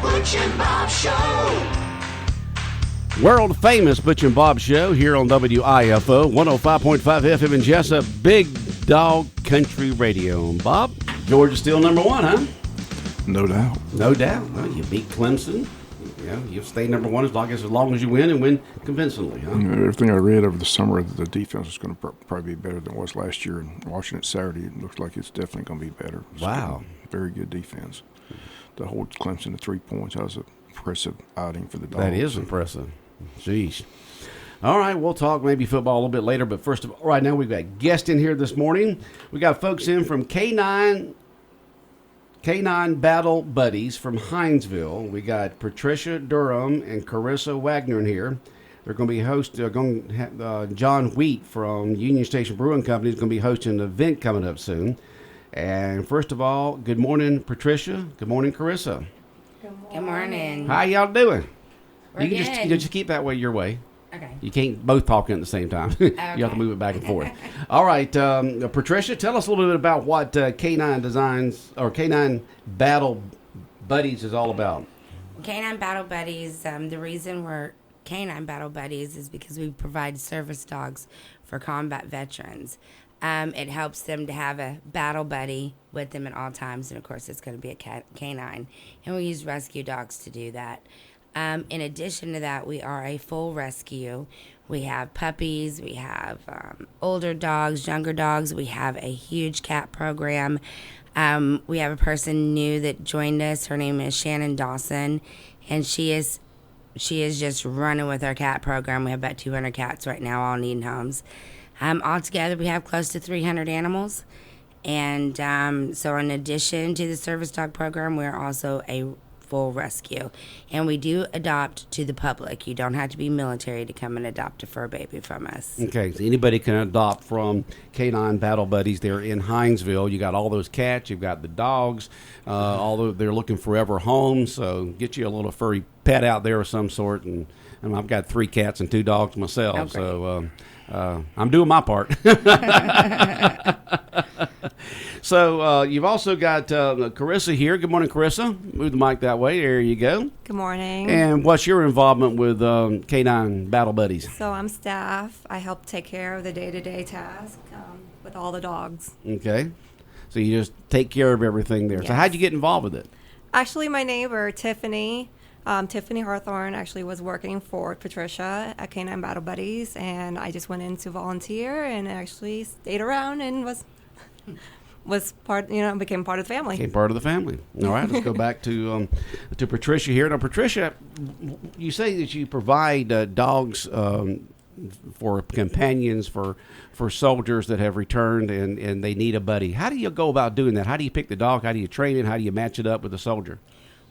Butch and Bob Show. World famous Butch and Bob Show here on WIFO 105.5 FM in Jesup, Big Dog Country Radio. Bob, Georgia's still number one, huh? No doubt. No doubt. Well, you beat Clemson. You'll stay number one as long as you win and win convincingly, huh? Everything I read over the summer, the defense is going to probably be better than it was last year. And watching it Saturday, it looks like it's definitely going to be better. Wow. Very good defense. To hold Clemson to 3 points, that was an impressive outing for the Dogs. That is impressive. Jeez. All right, we'll talk maybe football a little bit later, but first of all, right now we've got guests in here this morning. We got folks in from Canine Battle Buddies from Hinesville. We got Patricia Durham and Carissa Wagner in here. They're going to be John Wheat from Union Station Brewing Company is going to be hosting an event coming up soon. And first of all, good morning, Patricia. Good morning, Carissa. Good morning. How y'all doing? We're You good. can just keep that way your way. Okay. You can't both talk in at the same time. You have to move it back and forth. All right, Patricia, tell us a little bit about what Canine Battle Buddies is all about. Canine Battle Buddies, the reason we're Canine Battle Buddies is because we provide service dogs for combat veterans. It helps them to have a battle buddy with them at all times, and of course it's going to be a canine. And we use rescue dogs to do that. In addition to that, we are a full rescue. We have puppies, we have older dogs, younger dogs. We have a huge cat program. We have a person new that joined us. Her name is Shannon Dawson, and she is just running with our cat program. We have about 200 cats right now, all needing homes. Altogether, we have close to 300 animals. And so in addition to the service dog program, we're also a full rescue. And we do adopt to the public. You don't have to be military to come and adopt a fur baby from us. Okay, so anybody can adopt from Canine Battle Buddies. They're in Hinesville. You got all those cats. You've got the dogs. Although they're looking forever homes, so get you a little furry pet out there of some sort. And I've got 3 cats and 2 dogs myself. Oh, so I'm doing my part. So you've also got Carissa here. Good morning, Carissa. Move the mic that way. There you go. Good morning. And what's your involvement with Canine Battle Buddies? So I'm staff. I help take care of the day-to-day task with all the dogs. Okay. So you just take care of everything there. Yes. So how'd you get involved with it? Actually, my neighbor, Tiffany Hawthorne, actually was working for Patricia at Canine Battle Buddies, and I just went in to volunteer and actually stayed around and was part, became part of the family. Became part of the family. All right, let's go back to Patricia here. Now, Patricia, you say that you provide dogs for companions for soldiers that have returned and they need a buddy. How do you go about doing that? How do you pick the dog? How do you train it? How do you match it up with the soldier?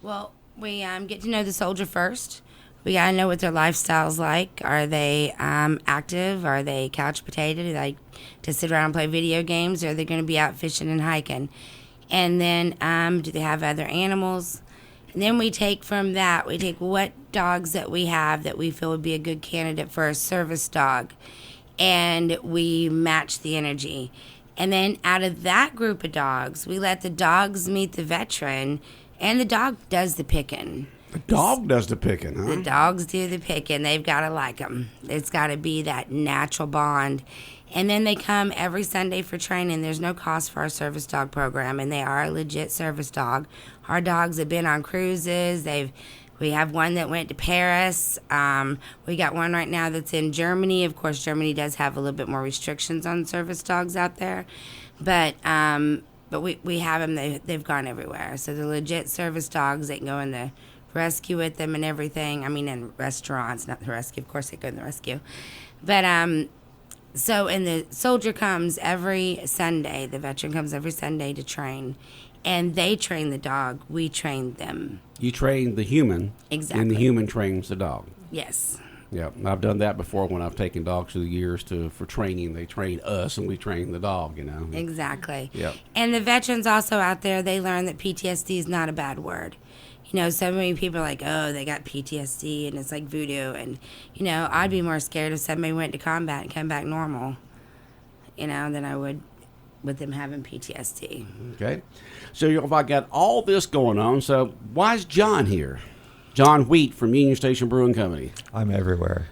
Well, we get to know the soldier first. We got to know what their lifestyle's like. Are they active? Are they couch potato? Do they like to sit around and play video games? Or are they going to be out fishing and hiking? And then do they have other animals? And then we take from that, we take what dogs that we have that we feel would be a good candidate for a service dog. And we match the energy. And then out of that group of dogs, we let the dogs meet the veteran, and the dog does the picking. The dog does the picking, huh? The dogs do the picking. They've got to like them. It's got to be that natural bond. And then they come every Sunday for training. There's no cost for our service dog program, and they are a legit service dog. Our dogs have been on cruises. We have one that went to Paris. We got one right now that's in Germany. Of course, Germany does have a little bit more restrictions on service dogs out there. But we have them. They've gone everywhere. So they're legit service dogs. They can go in the rescue with them and everything. I mean, in restaurants, not the rescue. Of course, they go in the rescue. But and the soldier comes every Sunday. The veteran comes every Sunday to train. And they train the dog. We train them. You train the human. Exactly. And the human trains the dog. Yes. Yeah, I've done that before when I've taken dogs through the years for training. They train us and we train the dog, Exactly. Yep. And the veterans also out there, they learn that PTSD is not a bad word. So many people are like, oh, they got PTSD and it's like voodoo. And, I'd be more scared if somebody went to combat and come back normal, than I would with them having PTSD. Okay. So if I got all this going on, so why is John here? John Wheat from Union Station Brewing Company. I'm everywhere.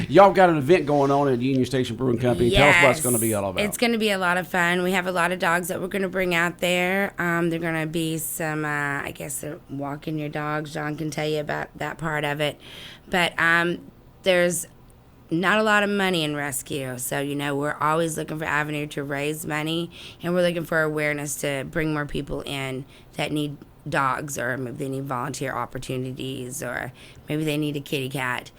Y'all got an event going on at Union Station Brewing Company. Tell us what it's going to be all about. It's going to be a lot of fun. We have a lot of dogs that we're going to bring out there. They're going to be some, I guess, walking your dogs. John can tell you about that part of it. But there's not a lot of money in rescue. So, we're always looking for avenue to raise money. And we're looking for awareness to bring more people in that need dogs, or maybe they need volunteer opportunities, or maybe they need a kitty cat.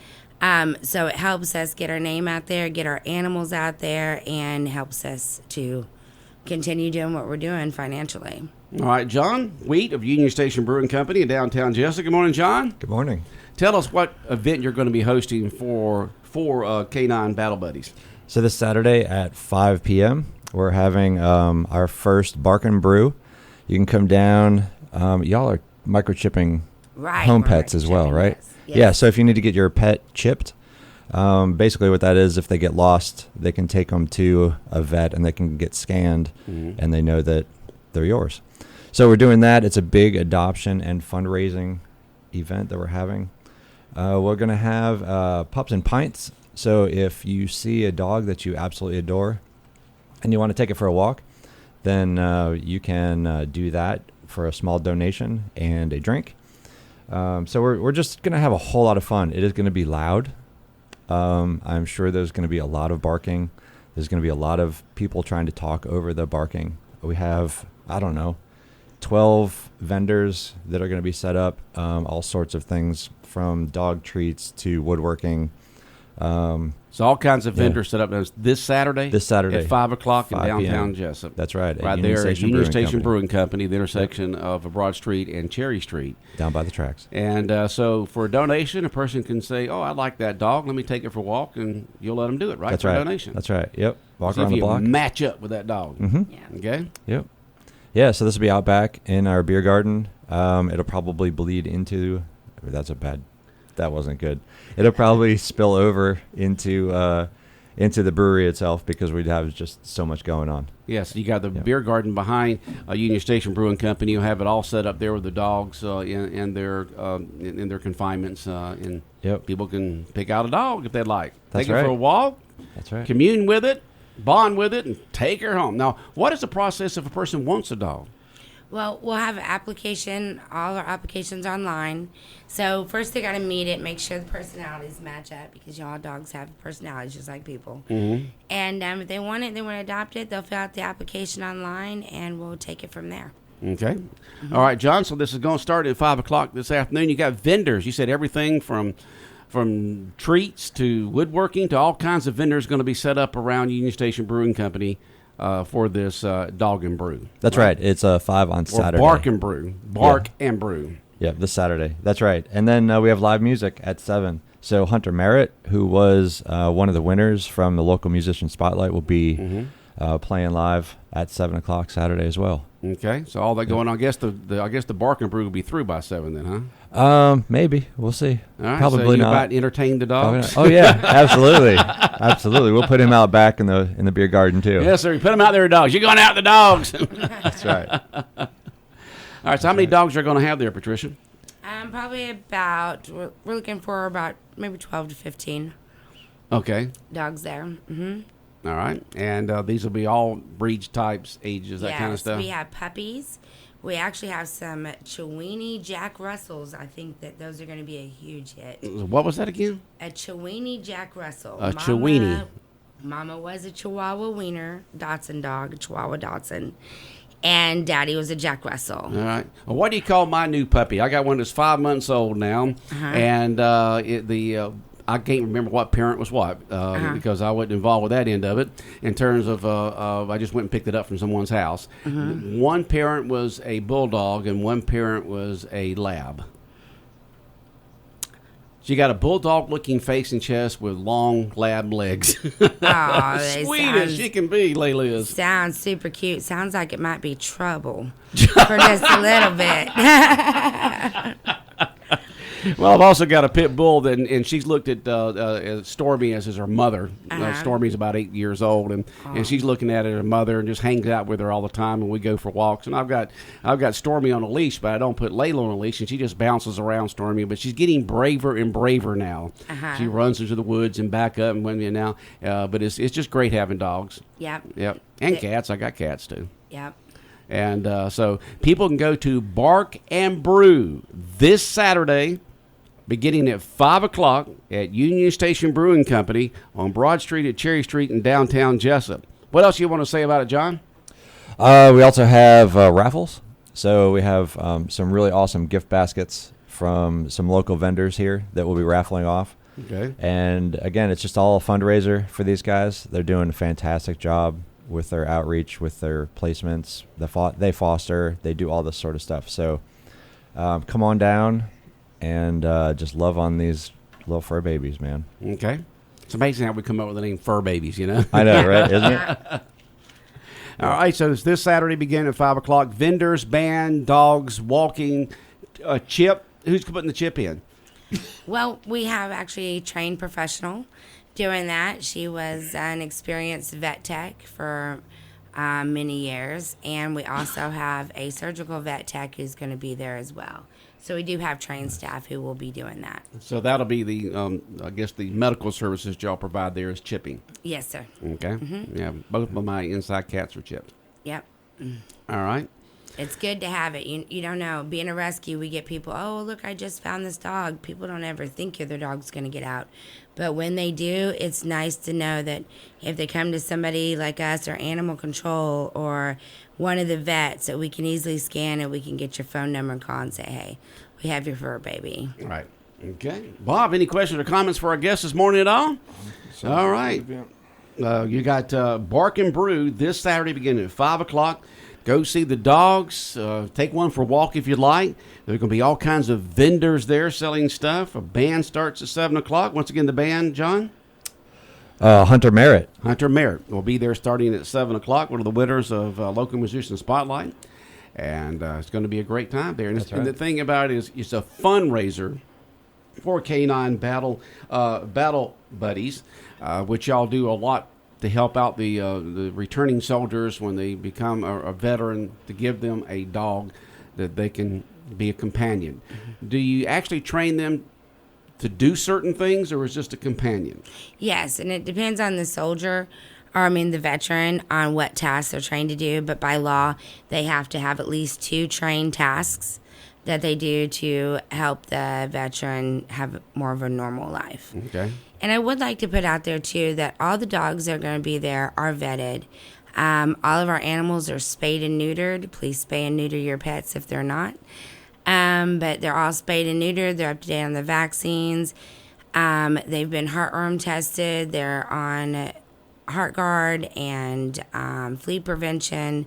So it helps us get our name out there, get our animals out there, and helps us to continue doing what we're doing financially. All right, John Wheat of Union Station Brewing Company in downtown Jesup. Good morning, John. Good morning. Tell us what event you're going to be hosting for Canine Battle Buddies. So this Saturday at 5 p.m., we're having our first Bark and Brew. You can come down. Y'all are microchipping home pets as well, right? Yes. Yeah, so if you need to get your pet chipped, basically what that is, if they get lost, they can take them to a vet and they can get scanned, and they know that they're yours. So we're doing that. It's a big adoption and fundraising event that we're having. We're going to have Pups and Pints. So if you see a dog that you absolutely adore and you want to take it for a walk, then you can do that for a small donation and a drink. So we're just going to have a whole lot of fun. It is going to be loud. I'm sure there's going to be a lot of barking. There's going to be a lot of people trying to talk over the barking. We have, 12 vendors that are going to be set up, all sorts of things from dog treats to woodworking. So all kinds of vendors set up this Saturday? This Saturday. At 5 o'clock in 5 downtown p.m. Jesup. That's right. Right there at Union Station Brewing Company, the intersection of Broad Street and Cherry Street. Down by the tracks. And so for a donation, a person can say, I like that dog. Let me take it for a walk, and you'll let them do it, right? That's for right. a donation. That's right. Yep. Walk See around if the block. match up with that dog. Mm-hmm. Yeah. Okay? Yep. Yeah, so this will be out back in our beer garden. It'll probably bleed into... That wasn't good. It'll probably spill over into the brewery itself because we'd have just so much going on. Yes, you got the beer garden behind Union Station Brewing Company. You'll have it all set up there with the dogs in their confinements, and people can pick out a dog if they'd like. That's take right. it for a walk. That's right. Commune with it, bond with it, and take her home. Now, what is the process if a person wants a dog? Well, we'll have an application. All our applications are online. So first they got to meet it, make sure the personalities match up, because all dogs have personalities just like people. Mm-hmm. And if they want it, they want to adopt it, they'll fill out the application online, and we'll take it from there. Okay. Mm-hmm. All right, John, so this is going to start at 5 o'clock this afternoon. You got vendors. You said everything from treats to woodworking to all kinds of vendors going to be set up around Union Station Brewing Company for this dog and brew. That's right. It's 5 on Saturday. Or bark and brew. Bark and brew. Yeah, this Saturday. That's right. And then we have live music at 7. So Hunter Merritt, who was one of the winners from the local musician spotlight, will be playing live at 7 o'clock Saturday as well. Okay, so all that going on. I guess the bark and brew will be through by 7 then, huh? Maybe we'll see. All right, Probably so you not. about entertain the dogs. Oh yeah, absolutely, absolutely. We'll put him out back in the beer garden too. Yes, sir. You put them out there, dogs. You're going out the dogs. That's right. All right. So how many dogs are going to have there, Patricia? Probably about, we're looking for about maybe 12 to 15 Okay. dogs there. Mm-hmm. All right. And these will be all breeds, types, ages, that kind of stuff. We have puppies. We actually have some Chiweenie Jack Russells. I think that those are going to be a huge hit. What was that again? A Chiweenie Jack Russell. A Chiweenie. Mama was a Chihuahua Wiener Dotson dog, a Chihuahua Dotson. And Daddy was a Jack Russell. All right. Well, what do you call my new puppy? I got one that's 5 months old now, and I can't remember what parent was what because I wasn't involved with that end of it. In terms of, I just went and picked it up from someone's house. One parent was a bulldog, and one parent was a lab. She got a bulldog-looking face and chest with long lab legs. Oh, Sweet as she can be, Layla is. Sounds super cute. Sounds like it might be trouble for just a little bit. Well, I've also got a pit bull, and she's looked at Stormy as her mother. Stormy's about 8 years old, and she's looking at her mother and just hangs out with her all the time, and we go for walks. And I've got Stormy on a leash, but I don't put Layla on a leash, and she just bounces around Stormy. But she's getting braver and braver now. She runs into the woods and back up and when now. But it's just great having dogs. Yep. And cats. I got cats too. Yep. And so people can go to Bark and Brew this Saturday, beginning at 5 o'clock at Union Station Brewing Company on Broad Street at Cherry Street in downtown Jesup. What else you want to say about it, John? We also have raffles. So we have some really awesome gift baskets from some local vendors here that we'll be raffling off. Okay. And again, it's just all a fundraiser for these guys. They're doing a fantastic job with their outreach, with their placements. They foster, they do all this sort of stuff. So come on down and just love on these little fur babies, man. Okay. It's amazing how we come up with the name Fur Babies, you know? I know, right? Isn't it? All right, so it's this Saturday beginning at 5 o'clock. Vendors, band, dogs, walking, chip. Who's putting the chip in? Well, we have actually a trained professional doing that. She was an experienced vet tech for many years, and we also have a surgical vet tech who's going to be there as well. So we do have trained staff who will be doing that. So that'll be the, I guess, the medical services y'all provide there is chipping. Yes, sir. Okay. Yeah, both of my inside cats are chipped. Yep. All right. It's good to have it. You don't know. Being a rescue, we get people, oh, look, I just found this dog. People don't ever think their dog's going to get out. But when they do, it's nice to know that if they come to somebody like us or animal control or one of the vets, that we can easily scan and we can get your phone number and call and say, hey, we have your fur baby. All right. Okay. Bob, any questions or comments for our guests this morning at all? All right. You got Bark and Brew this Saturday beginning at 5 o'clock. Go see the dogs. Take one for a walk if you'd like. There are going to be all kinds of vendors there selling stuff. A band starts at 7 o'clock. Once again, the band, John? Hunter Merritt. Hunter Merritt will be there starting at 7 o'clock, one of the winners of Local Musician Spotlight. And it's going to be a great time there. And, and the thing about it is it's a fundraiser for Canine Battle Buddies, which y'all do a lot to help out the returning soldiers when they become a veteran, to give them a dog that they can be a companion. Mm-hmm. Do you actually train them to do certain things, or is it just a companion? Yes, and it depends on the soldier, the veteran, on what tasks they're trained to do. But by law, they have to have at least 2 trained tasks that they do to help the veteran have more of a normal life. Okay. And I would like to put out there, too, that all the dogs that are going to be there are vetted. All of our animals are spayed and neutered. Please spay and neuter your pets if they're not. But they're all spayed and neutered. They're up to date on the vaccines. They've been heartworm tested. They're on HeartGuard and flea prevention.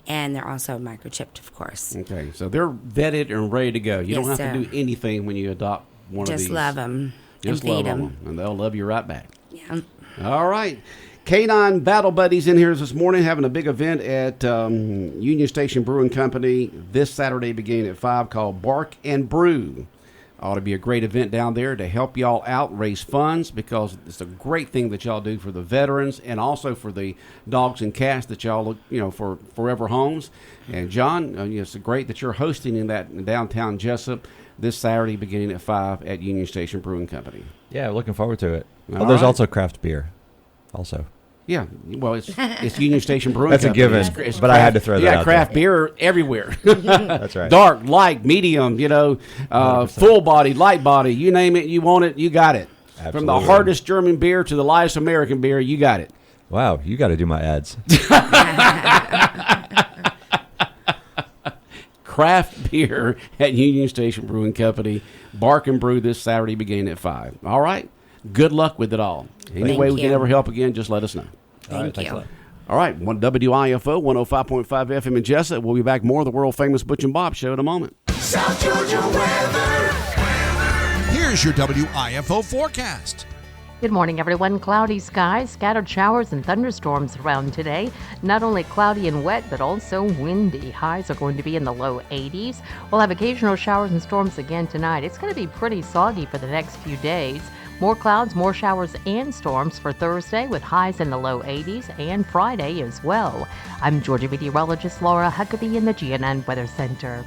And they're also microchipped, of course. Okay, so they're vetted and ready to go. You Yes, don't have sir. to do anything when you adopt one of these. Just love them and Just love feed them. them, and they'll love you right back. Yeah. All right. Canine Battle Buddies in here this morning, having a big event at Union Station Brewing Company this Saturday beginning at 5 called Bark and Brew. Ought to be a great event down there to help y'all out, raise funds, because it's a great thing that y'all do for the veterans and also for the dogs and cats that y'all look, for forever homes. And John, it's great that you're hosting in that in downtown Jesup this Saturday beginning at 5 at Union Station Brewing Company. Yeah, looking forward to it. All There's right. also craft beer, also. Yeah, well, it's Union Station Brewing That's a Company. given, It's but I had to throw that out craft there. beer everywhere. That's right. Dark, light, medium, full body, light body, you name it, you want it, you got it. From the Absolutely. hardest German beer to the lightest American beer, you got it. Wow, you got to do my ads. Craft beer at Union Station Brewing Company. Bark and Brew this Saturday beginning at 5. All right. Good luck with it all. Any way we can you. ever help again, just let us know. Thank thanks a you. lot. All right. WIFO 105.5 FM in Jesup. We'll be back more of the world famous Butch and Bob show in a moment. South Georgia weather. Here's your WIFO forecast. Good morning, everyone. Cloudy skies, scattered showers and thunderstorms around today. Not only cloudy and wet, but also windy. Highs are going to be in the low 80s. We'll have occasional showers and storms again tonight. It's going to be pretty soggy for the next few days. More clouds, more showers and storms for Thursday with highs in the low 80s and Friday as well. I'm Georgia meteorologist Laura Huckabee in the GNN Weather Center.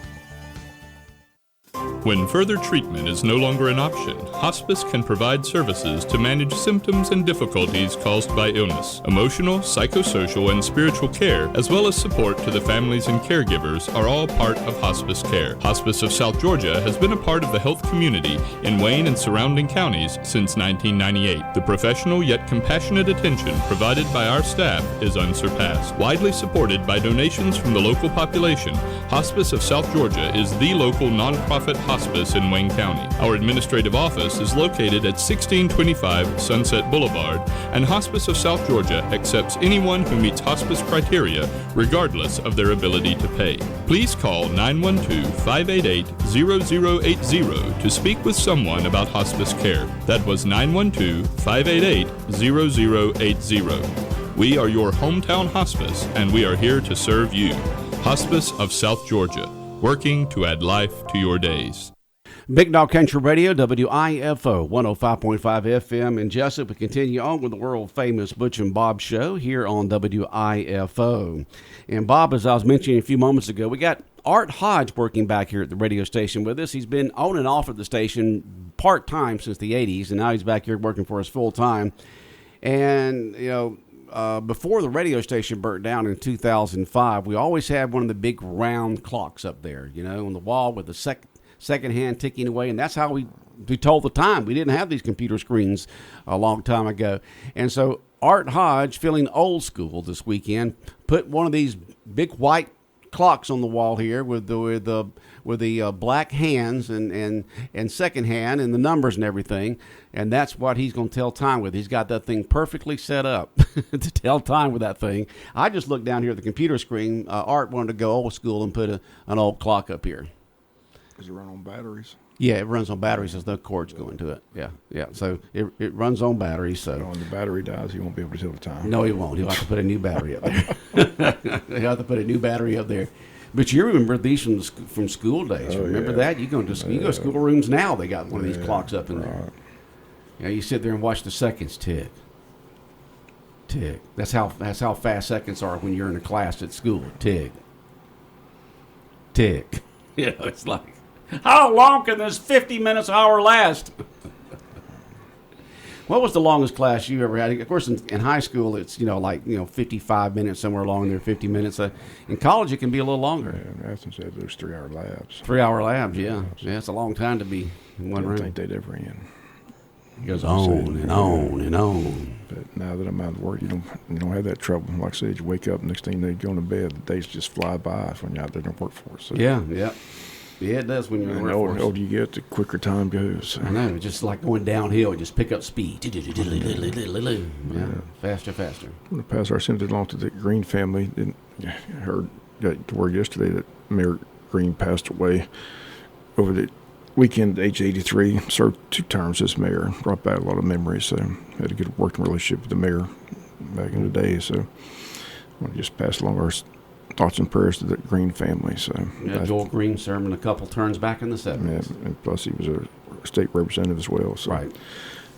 When further treatment is no longer an option, hospice can provide services to manage symptoms and difficulties caused by illness. Emotional, psychosocial, and spiritual care, as well as support to the families and caregivers, are all part of hospice care. Hospice of South Georgia has been a part of the health community in Wayne and surrounding counties since 1998. The professional yet compassionate attention provided by our staff is unsurpassed. Widely supported by donations from the local population, Hospice of South Georgia is the local nonprofit hospice in Wayne County. Our administrative office is located at 1625 Sunset Boulevard, and Hospice of South Georgia accepts anyone who meets hospice criteria, regardless of their ability to pay. Please call 912-588-0080 to speak with someone about hospice care. That was 912-588-0080. We are your hometown hospice, and we are here to serve you. Hospice of South Georgia, working to add life to your days. Big Dog Country Radio, WIFO, 105.5 FM in Jesup. We continue on with the world-famous Butch and Bob show here on WIFO. And Bob, as I was mentioning a few moments ago, we got Art Hodge working back here at the radio station with us. He's been on and off at the station part-time since the 80s, and now he's back here working for us full-time. And, you know, before the radio station burnt down in 2005, we always had one of the big round clocks up there, you know, on the wall with the second hand ticking away, and that's how we told the time. We didn't have these computer screens a long time ago. And so Art Hodge, feeling old school this weekend, put one of these big white clocks on the wall here with the black hands and second hand and the numbers and everything, and that's what he's going to tell time with. He's got that thing perfectly set up to tell time with that thing. I just looked down here at the computer screen. Art wanted to go old school and put an old clock up here. Does it run on batteries? Yeah, it runs on batteries. There's no cords going to it. Yeah. So it runs on batteries. So when the battery dies, he won't be able to tell the time. No, he won't. He'll have to put a new battery up there. He'll have to put a new battery up there. But you remember these from school days. Remember that? You go to schoolrooms now, they got one of these clocks up in there. You know, you sit there and watch the seconds tick. Tick. That's how fast seconds are when you're in a class at school. Tick. Tick. You know, it's like, how long can this 50 minutes hour last? What was the longest class you ever had? Of course, in high school, it's, 55 minutes, somewhere along there, 50 minutes. In college, it can be a little longer. Yeah, in Athens, they have those 3-hour labs. 3-hour labs, yeah. Yeah, it's a long time to be in one room. I don't think they'd ever end. It goes on and on and on. But now that I'm out of work, you don't have that trouble. Like I said, you wake up, next thing you go to bed, the days just fly by when you're out there in the workforce. So. Yeah, it does when you're in the workforce. The older you get, the quicker time goes. I know, just like going downhill, just pick up speed. Yeah, faster. I'm going to pass our sentence along to the Green family. I got the word yesterday that Mayor Green passed away over the weekend at age 83. Served 2 terms as mayor. Brought back a lot of memories. So had a good working relationship with the mayor back in the day. So I want to just pass along our thoughts and prayers to the Green family. So yeah, Joel Green served a couple terms back in the 70s. Yeah, and plus he was a state representative as well. So. Right.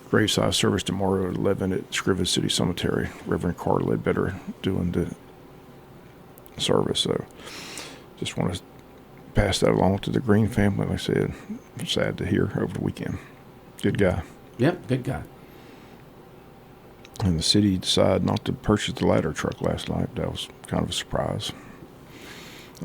Graveside service tomorrow at 11 at Scriven City Cemetery. Reverend Carl Ledbetter doing the service. So just want to pass that along to the Green family. Like I said, sad to hear over the weekend. Good guy. Yep, good guy. And the city decided not to purchase the ladder truck last night. That was kind of a surprise.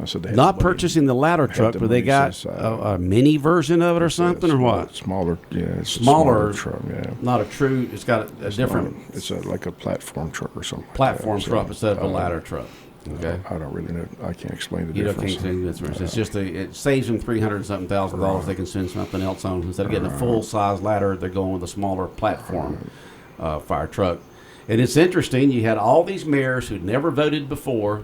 I said they had not purchasing the ladder truck, but they got a mini version of it or something, or what? Smaller, yeah. It's smaller a truck, yeah. Not a true, it's got a different. It's like a platform truck or something. Platform truck instead of a ladder truck. Okay. I don't really know. I can't explain the difference. difference. You can't explain the difference. It's just it saves them $300,000. Right. They can send something else on. Instead of getting a full-size ladder, they're going with a smaller platform fire truck. And it's interesting. You had all these mayors who'd never voted before,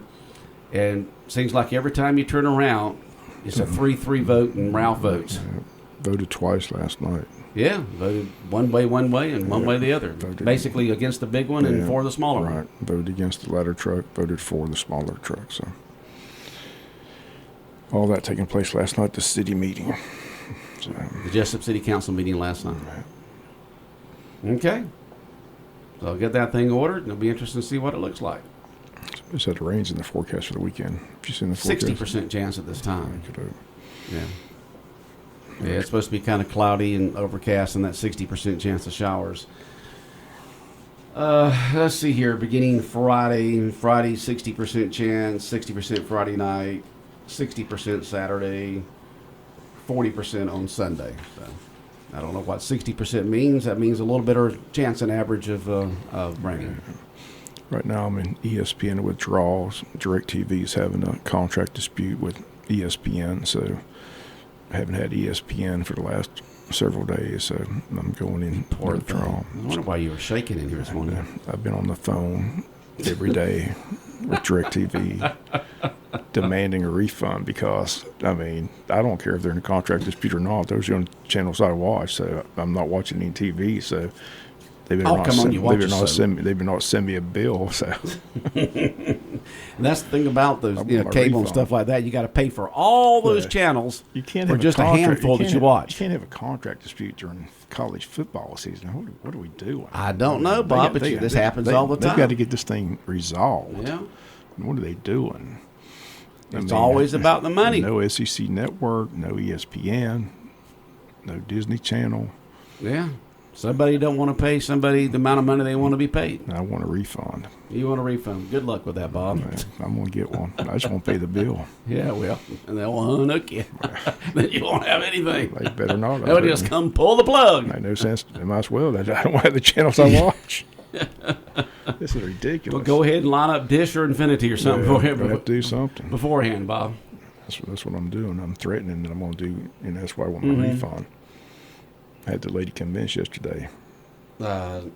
and it seems like every time you turn around, it's a 3-3 vote and Ralph votes. Voted twice last night. Yeah, voted one way, and one way the other. Voted- Basically against the big one and Yeah, for the smaller one. Right. Voted against the ladder truck, voted for the smaller truck. So all that taking place last night, the city meeting. So, The Jesup City Council meeting last night. Okay. So I'll get that thing ordered, and it'll be interesting to see what it looks like. it said it rains in the forecast for the weekend. Have you seen the forecast? 60% chance at this time. Yeah. Yeah, it's supposed to be kind of cloudy and overcast, and that 60% chance of showers. Let's see here. Beginning Friday, 60% chance, 60% Friday night, 60% Saturday, 40% on Sunday. So I don't know what 60% means. That means a little bit of chance and average of rain. Right now, I'm in ESPN withdrawals. DirecTV's having a contract dispute with ESPN, so I haven't had ESPN for the last several days, so I'm going in withdrawal. I wonder why you were shaking in here this morning. I've been on the phone every day with DirecTV demanding a refund because, I mean, I don't care if they're in a contract dispute or not. Those are the only channels I watch, so I'm not watching any TV, so they've been not send me a bill, so. And that's the thing about those cable and stuff like that. You got to pay for all those channels you can't for have just a handful that you watch. You can't have a contract dispute during college football season. What are we doing? I don't know, Bob, but this happens all the time. They've got to get this thing resolved. Yeah. What are they doing? It's always about the money. No SEC network, no ESPN, no Disney Channel. Yeah. Somebody don't want to pay somebody the amount of money they want to be paid. I want a refund. You want a refund. Good luck with that, Bob. I'm going to get one. I just want to pay the bill. Yeah, well, and they'll unhook you. Then you won't have anything. They better not. They'll just come pull the plug. Make no sense. They might as well. I don't have the channels I watch. This is ridiculous. Well, go ahead and line up Dish or Infinity or something for him. I have to do something. Beforehand, Bob. That's what I'm doing. I'm threatening that I'm going to do, and that's why I want my refund. I had the lady convinced yesterday. They'll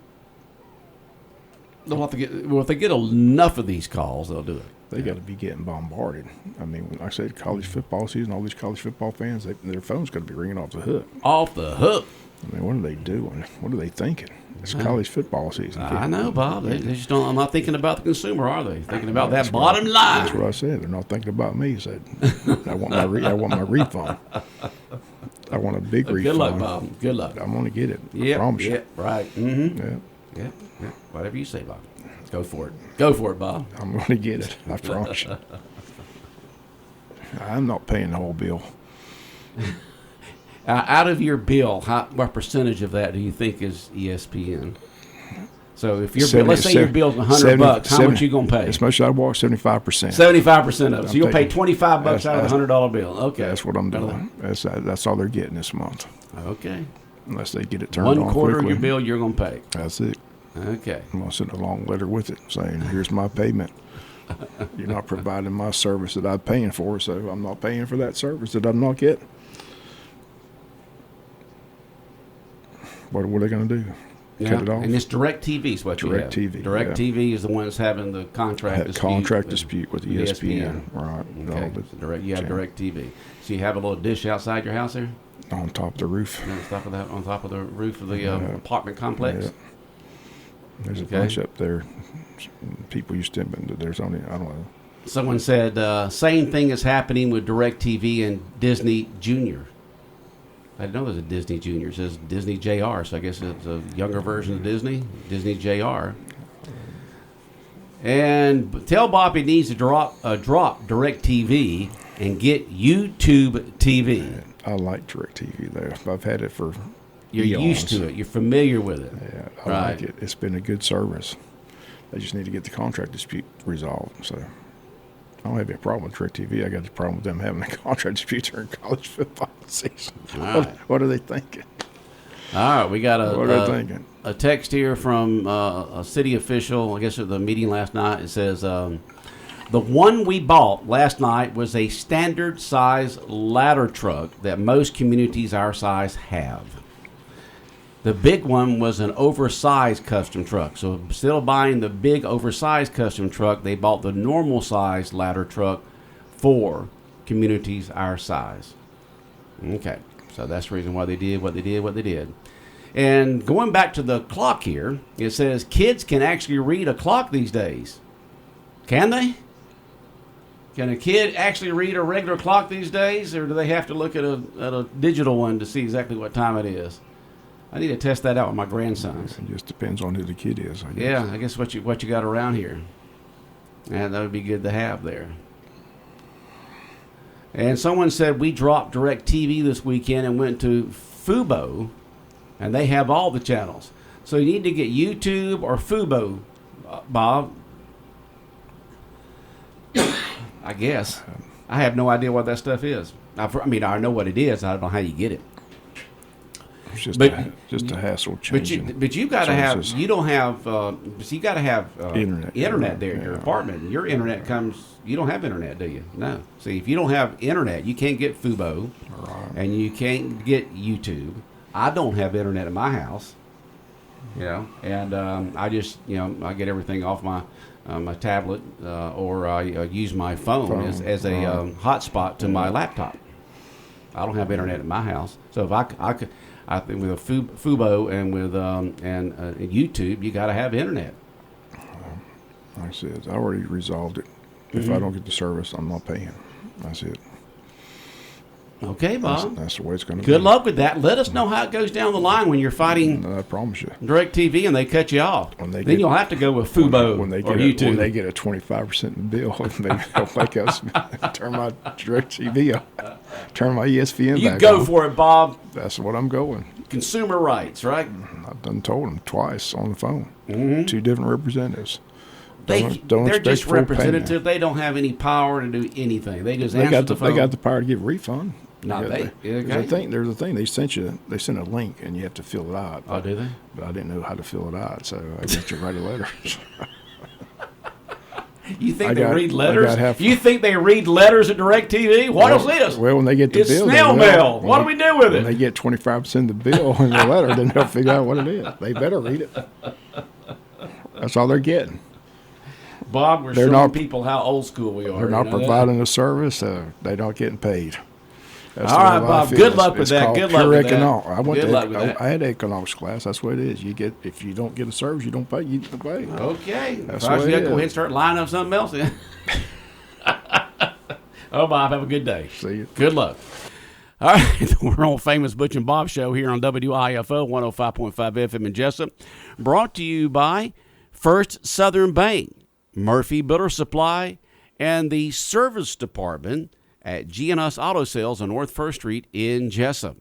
have to get. Well, if they get enough of these calls, they'll do it. They got to be getting bombarded. I mean, like I said, college football season, all these college football fans, their phone's got to be ringing off the hook. Off the hook. I mean, what are they doing? What are they thinking? It's college football season. I know, Bob. They just don't. I'm not thinking about the consumer, are they? Thinking about that bottom line. That's what I said. They're not thinking about me. Said, I want my refund. I want a big refund. Good luck, Bob. Good luck. I'm going to get it. Yep, I promise you. Right. Mm-hmm. Yeah. Yep. Whatever you say, Bob. Go for it. Go for it, Bob. I'm going to get it. I promise you. I'm not paying the whole bill. Out of your bill, what percentage of that do you think is ESPN? So if your bill, let's say your bill's $100, how much you gonna pay? As much as I watch, 75%. 75% of it. So you'll pay $25 out of the $100 bill. Okay, that's what I'm doing. That's all they're getting this month. Okay. Unless they get it turned on quickly. 1/4 of your bill you're gonna pay. That's it. Okay. I'm gonna send a long letter with it saying, "Here's my payment. You're not providing my service that I'm paying for, so I'm not paying for that service that I'm not getting." What are they going to do? Yeah. Cut it off? And it's DirecTV is what you have. DirecTV. DirecTV is the one that's having the contract dispute with ESPN. Right. Okay. You have DirecTV. So you have a little dish outside your house there? On top of the roof. On top of the roof of the apartment complex? Yeah. There's a bunch up there. People used to, but there's only, I don't know. Someone said, same thing is happening with DirecTV and Disney Junior. I didn't know there's a Disney Junior. It says Disney JR, so I guess it's a younger version of Disney JR. And tell Bob he needs to drop DirecTV and get YouTube TV. I like DirecTV though. I've had it for You're eons. used to it. You're familiar with it. Yeah, I like it. It's been a good service. They just need to get the contract dispute resolved. So I don't have any problem with DirecTV. I got the problem with them having a contract dispute during college football season. What are they thinking? All right, we got a text here from a city official, I guess at the meeting last night. It says, the one we bought last night was a standard size ladder truck that most communities our size have. The big one was an oversized custom truck. So instead of buying the big oversized custom truck, they bought the normal size ladder truck for communities our size. Okay. So that's the reason why they did what they did. And going back to the clock here, it says kids can actually read a clock these days. Can they? Can a kid actually read a regular clock these days, or do they have to look at a digital one to see exactly what time it is? I need to test that out with my grandsons. It just depends on who the kid is, I guess. Yeah, I guess what you got around here. And that would be good to have there. And someone said we dropped DirecTV this weekend and went to Fubo, and they have all the channels. So you need to get YouTube or Fubo, Bob. I guess. I have no idea what that stuff is. I mean, I know what it is. I don't know how you get it. It's just, just a hassle changing. But you got to have. You don't have. So you got to have internet there in your apartment. Your internet comes. You don't have internet, do you? No. See, if you don't have internet, you can't get Fubo, and you can't get YouTube. I don't have internet in my house. And I just I get everything off my tablet, or I use my phone as a hotspot to my laptop. I don't have internet in my house, so if I could, I think with a Fubo and with YouTube, you got to have internet. Like I said, I already resolved it. If I don't get the service, I'm not paying. That's it. Okay, Bob. That's the way it's going to be. Good luck with that. Let us know how it goes down the line when you're fighting. I promise you. DirecTV and they cut you off. Then you'll have to go with Fubo or YouTube. When they get a 25% bill, they'll make us turn my DirecTV off, turn my ESPN you back go on. for it, Bob. That's what I'm going. Consumer rights, right? I've done told them twice on the phone. Mm-hmm. 2 different representatives. They're just representative. They don't have any power to do anything. They just answer the phone. They got the power to give refund. Not they. Okay. There's a thing. They sent a link and you have to fill it out. Oh, do they? But I didn't know how to fill it out, so I got to write a letter. You think they read letters? You think they read letters at DirecTV? What is this? Well, when they get the it's bill, snail mail. What do we do with it? When they get 25% of the bill in the letter, then they'll figure out what it is. They better read it. That's all they're getting. Bob, we're showing people how old school we are. They're not providing a service. They're not getting paid. That's all right, Bob. Good luck with that. Good luck with that. I had economics class. That's what it is. If you don't get a service, you don't pay. You don't pay. Okay. That's what you got to go ahead and start lining up something else then. Oh, Bob, have a good day. See you. Good luck. All right, we're on Famous Butch and Bob Show here on WIFO 105.5 FM in Jesup. Brought to you by First Southern Bank, Murphy Builder Supply, and the Service Department at G&S Auto Sales on North 1st Street in Jesup.